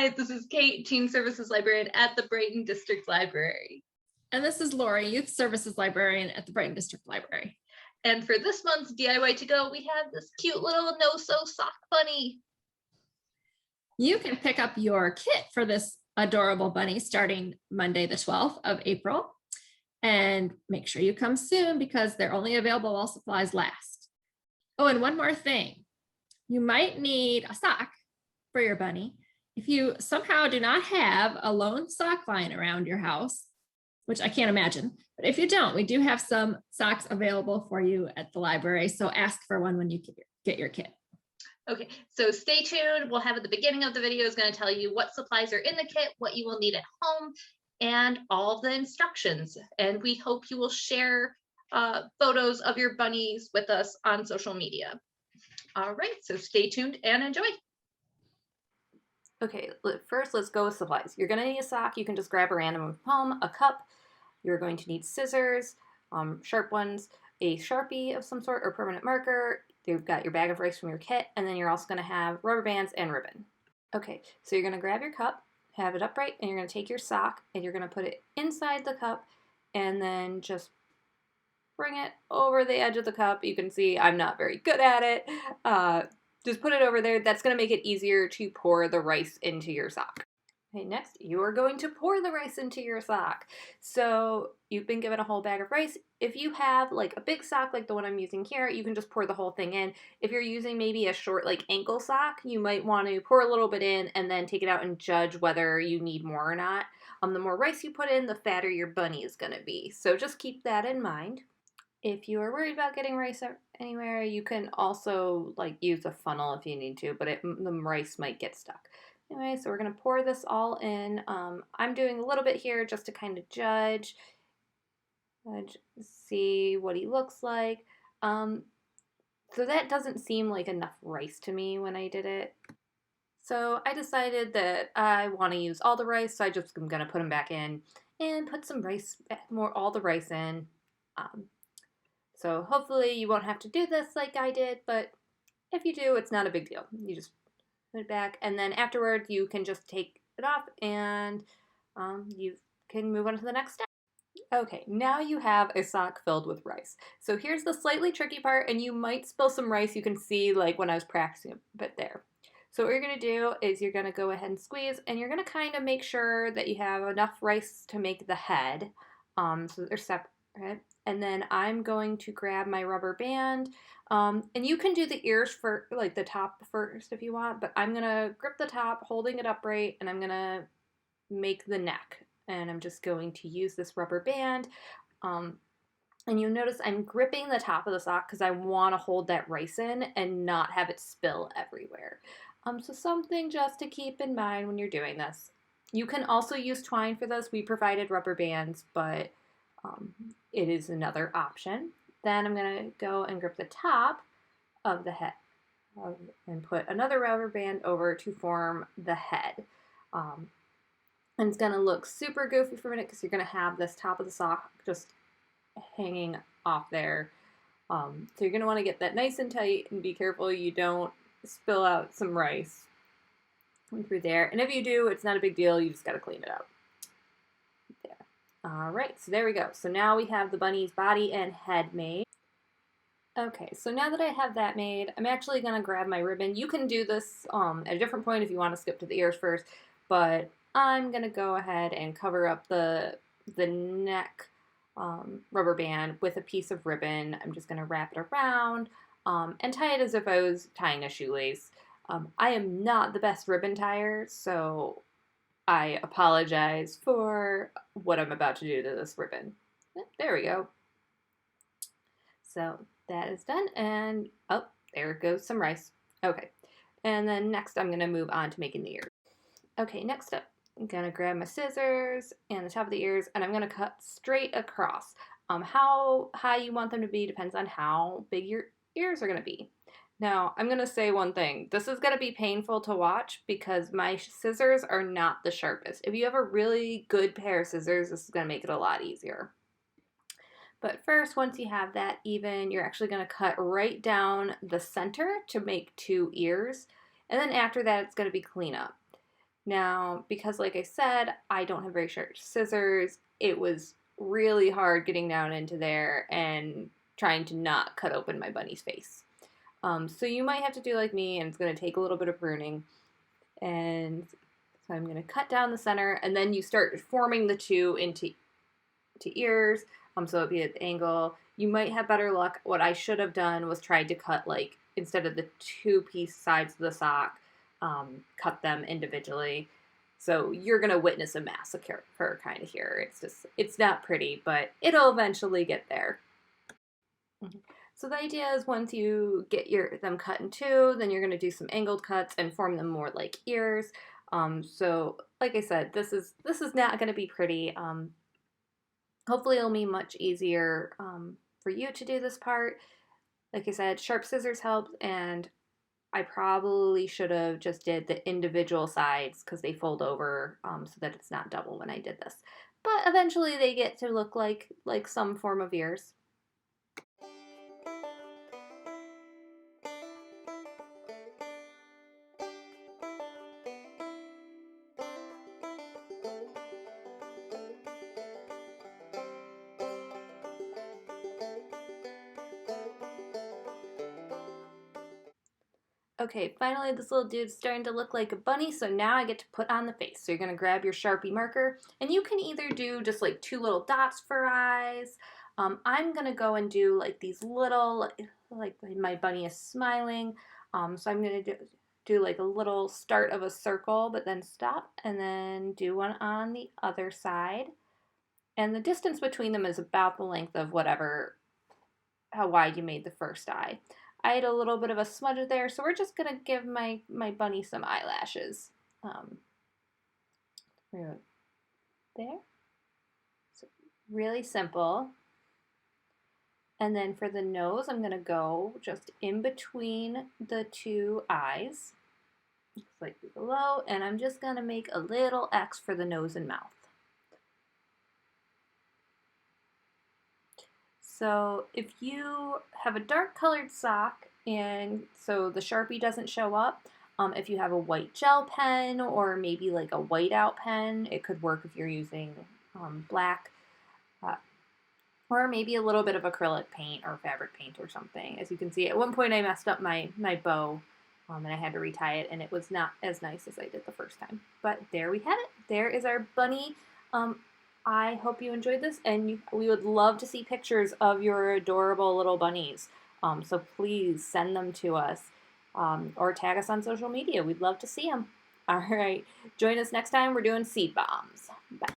Hi, this is Kate, Teen Services Librarian at the Brighton District Library. And this is Lori, Youth Services Librarian at the Brighton District Library. And for this month's DIY to go, we have this cute little no-sew sock bunny. You can pick up your kit for this adorable bunny starting Monday, the 12th of April. And make sure you come soon because they're only available while supplies last. Oh, and one more thing. You might need a sock for your bunny. If you somehow do not have a lone sock line around your house, which I can't imagine, but if you don't, we do have some socks available for you at the library. So ask for one when you get your kit. Okay, so stay tuned. We'll have at the beginning of the video is going to tell you what supplies are in the kit, what you will need at home, and all the instructions. And we hope you will share photos of your bunnies with us on social media. All right, so stay tuned and enjoy. Okay, first let's go with supplies. You're going to need a sock. You can just grab a random one from home, a cup. You're going to need scissors, sharp ones, a Sharpie of some sort or permanent marker. You've got your bag of rice from your kit, and then you're also going to have rubber bands and ribbon. Okay, so you're going to grab your cup, have it upright, and you're going to take your sock and you're going to put it inside the cup and then just bring it over the edge of the cup. You can see I'm not very good at it. Just put it over there. That's going to make it easier to pour the rice into your sock. Okay, next, you are going to pour the rice into your sock. So you've been given a whole bag of rice. If you have like a big sock like the one I'm using here, you can just pour the whole thing in. If you're using maybe a short like ankle sock, you might want to pour a little bit in and then take it out and judge whether you need more or not. The more rice you put in, the fatter your bunny is going to be. So just keep that in mind. If you are worried about getting rice anywhere, you can also like use a funnel if you need to, but the rice might get stuck. Anyway, so we're going to pour this all in. I'm doing a little bit here just to kind of judge, see what he looks like. So that doesn't seem like enough rice to me when I did it. So I decided that I want to use all the rice, so I'm going to put them back in and put some rice, all the rice in. So hopefully you won't have to do this like I did, but if you do, it's not a big deal. You just put it back, and then afterward you can just take it off and you can move on to the next step. Okay, now you have a sock filled with rice. So here's the slightly tricky part, and you might spill some rice. You can see like when I was practicing a bit there. So what you're going to do is you're going to go ahead and squeeze, and you're going to kind of make sure that you have enough rice to make the head, so they're separate. And then I'm going to grab my rubber band, and you can do the ears for like the top first if you want, but I'm going to grip the top, holding it upright, and I'm going to make the neck. And I'm just going to use this rubber band. And you'll notice I'm gripping the top of the sock because I want to hold that rice in and not have it spill everywhere. So something just to keep in mind when you're doing this. You can also use twine for this. We provided rubber bands, but it is another option. Then I'm going to go and grip the top of the head and put another rubber band over to form the head. And it's going to look super goofy for a minute because you're going to have this top of the sock just hanging off there. So you're going to want to get that nice and tight and be careful you don't spill out some rice through there. And if you do, it's not a big deal. You just got to clean it out. All right, so there we go. So now we have the bunny's body and head made. Okay, so now that I have that made, I'm actually going to grab my ribbon. You can do this at a different point if you want to skip to the ears first, but I'm going to go ahead and cover up the neck rubber band with a piece of ribbon. I'm just going to wrap it around and tie it as if I was tying a shoelace. I am not the best ribbon tyer, so I apologize for what I'm about to do to this ribbon. There we go. So that is done, and oh, there goes some rice. Okay, and then next I'm going to move on to making the ears. Okay, next up, I'm going to grab my scissors and the top of the ears, and I'm going to cut straight across. How high you want them to be depends on how big your ears are going to be. Now, I'm going to say one thing. This is going to be painful to watch because my scissors are not the sharpest. If you have a really good pair of scissors, this is going to make it a lot easier. But first, once you have that even, you're actually going to cut right down the center to make 2 ears. And then after that, it's going to be clean up. Now, because like I said, I don't have very sharp scissors, it was really hard getting down into there and trying to not cut open my bunny's face. So you might have to do like me, and it's going to take a little bit of pruning. And so I'm going to cut down the center, and then you start forming the two into ears. So it'd be at an angle. You might have better luck. What I should have done was tried to cut, like, instead of the two-piece sides of the sock, cut them individually. So you're going to witness a massacre kind of here. It's not pretty, but it'll eventually get there. So the idea is once you get them cut in two, then you're going to do some angled cuts and form them more like ears. So like I said, this is not going to be pretty. Hopefully it'll be much easier for you to do this part. Like I said, sharp scissors helped, and I probably should have just did the individual sides because they fold over so that it's not double when I did this. But eventually they get to look like some form of ears. Okay, finally this little dude's starting to look like a bunny, so now I get to put on the face. So you're going to grab your Sharpie marker, and you can either do just like 2 little dots for eyes. I'm going to go and do like these little, like my bunny is smiling. So I'm going to do like a little start of a circle, but then stop, and then do one on the other side. And the distance between them is about the length of how wide you made the first eye. I had a little bit of a smudge there, so we're just gonna give my bunny some eyelashes. There. So really simple. And then for the nose, I'm gonna go just in between the 2 eyes, slightly below, and I'm just gonna make a little X for the nose and mouth. So if you have a dark colored sock and so the Sharpie doesn't show up, if you have a white gel pen or maybe like a whiteout pen, it could work if you're using black, or maybe a little bit of acrylic paint or fabric paint or something. As you can see, at one point I messed up my bow and I had to retie it, and it was not as nice as I did the first time. But there we have it. There is our bunny. I hope you enjoyed this, and we would love to see pictures of your adorable little bunnies. So please send them to us or tag us on social media. We'd love to see them. All right. Join us next time. We're doing seed bombs. Bye.